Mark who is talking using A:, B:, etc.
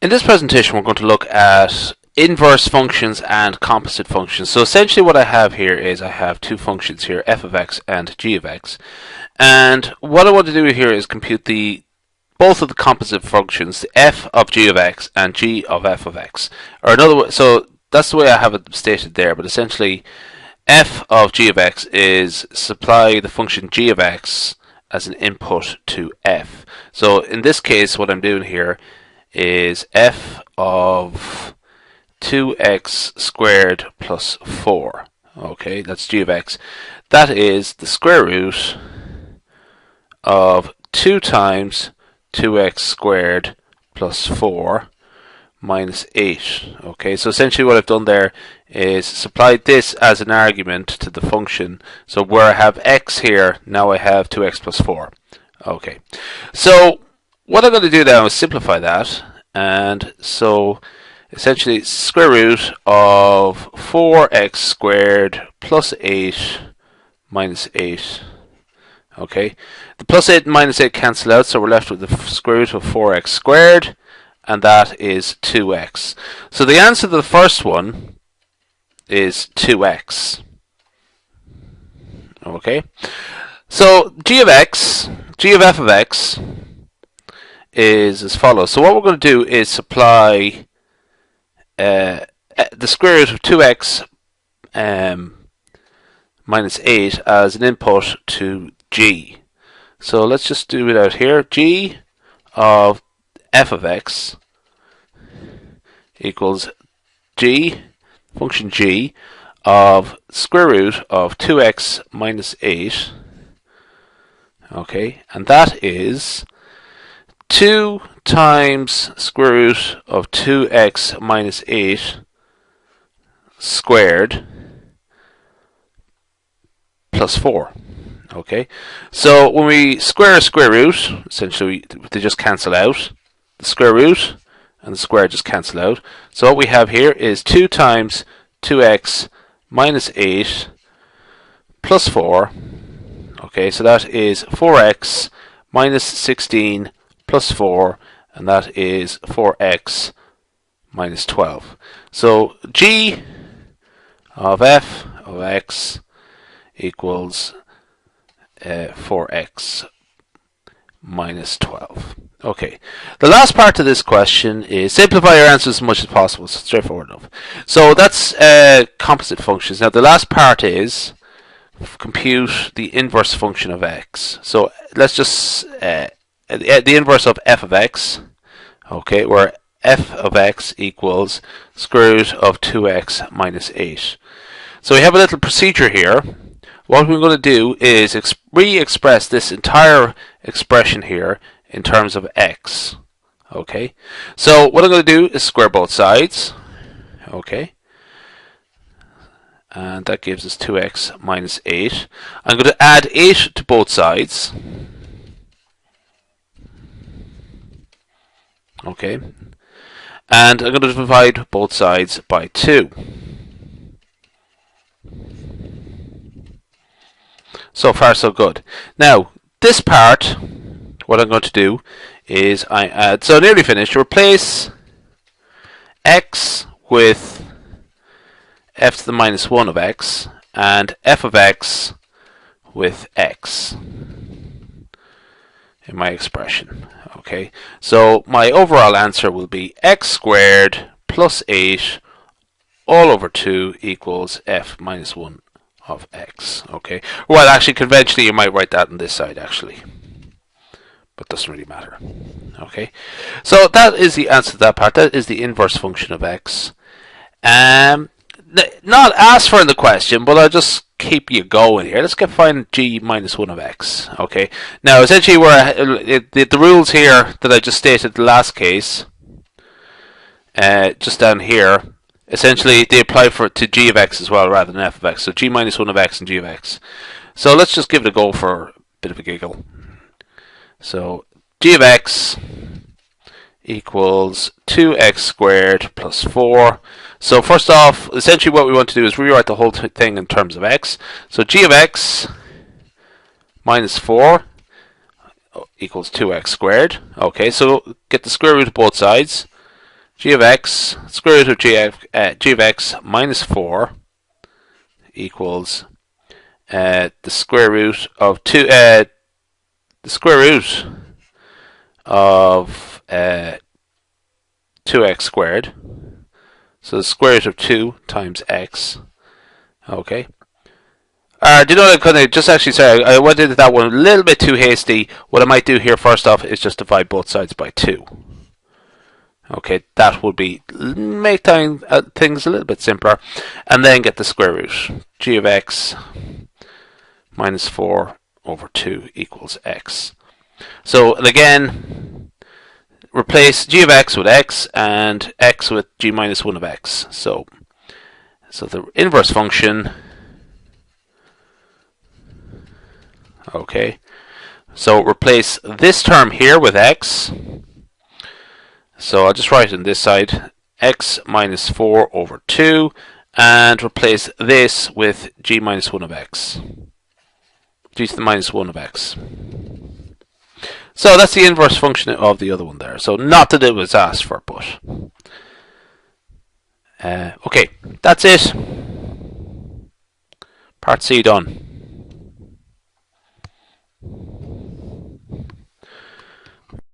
A: In this presentation, we're going to look at inverse functions and composite functions. So essentially what I have here is I have two functions here, f of x and g of x. And what I want to do here is compute both of the composite functions, the f of g of x and g of f of x. Or another way, so that's the way I have it stated there, but essentially f of g of x is supply the function g of x as an input to f. So in this case, what I'm doing here is f of 2x squared plus 4. Okay, that's g of x. That is the square root of 2 times 2x squared plus 4 minus 8. Okay, so essentially what I've done there is supplied this as an argument to the function. So where I have x here, now I have 2x plus 4. Okay, so what I'm going to do now is simplify that, and so essentially square root of 4x squared plus 8 minus 8. Okay, the plus 8 and minus 8 cancel out, so we're left with the square root of 4x squared, and that is 2x. So the answer to the first one is 2x. Okay, so g of x, g of f of x is as follows. So what we're going to do is supply the square root of 2x minus 8 as an input to g. So let's just do it out here. G of f of x equals g, function g, of square root of 2x minus 8. Okay, and that is 2 times square root of 2x minus 8 squared plus 4. Okay, so when we square a square root, essentially they just cancel out. The square root and the square just cancel out. So what we have here is 2 times 2x minus 8 plus 4. Okay, so that is 4x minus 16 plus 4, and that is 4x minus 12. So g of f of x equals 4x minus 12. Okay, the last part of this question is simplify your answers as much as possible. It's straightforward enough. So that's composite functions. Now the last part is compute the inverse function of x. So let's just the inverse of f of x. Okay, where f of x equals square root of 2x minus 8. So we have a little procedure here. What we're going to do is re-express this entire expression here in terms of x. Okay, so what I'm going to do is square both sides. Okay, and that gives us 2x minus 8. I'm going to add 8 to both sides. Okay, and I'm going to divide both sides by 2. So far so good. Now this part, what I'm going to do is I add, so nearly finished, replace x with f to the minus 1 of x and f of x with x in my expression. Okay, so my overall answer will be x squared plus 8 all over 2 equals f minus 1 of x. Okay, well actually conventionally you might write that on this side actually, but doesn't really matter. Okay, so that is the answer to that part. That is the inverse function of x. Not asked for in the question, but I'll just keep you going here. Let's find g minus 1 of x. Okay, now essentially the rules here that I just stated the last case, just down here, essentially they apply to g of x as well rather than f of x. So g minus 1 of x and g of x. So let's just give it a go for a bit of a giggle. So g of x equals 2x squared plus 4. So first off, essentially what we want to do is rewrite the whole thing in terms of x. So g of x minus 4 equals 2x squared. Okay, so get the square root of both sides. g of x, square root of g of x minus 4 equals the square root of 2, the square root of 2x squared. So the square root of 2 times x. Okay. Do you know what I could have just actually, sorry, I went into that one a little bit too hasty. What I might do here first off is just divide both sides by 2. Okay, that would be make things a little bit simpler, and then get the square root. G of x minus 4 over 2 equals x. So again, replace g of x with x and x with g minus 1 of x. So the inverse function. Okay, so replace this term here with x. So I'll just write it on this side, x minus 4 over 2, and replace this with g minus 1 of x. G to the minus 1 of x. So that's the inverse function of the other one there. So not that it was asked for, but... okay, that's it. Part C done.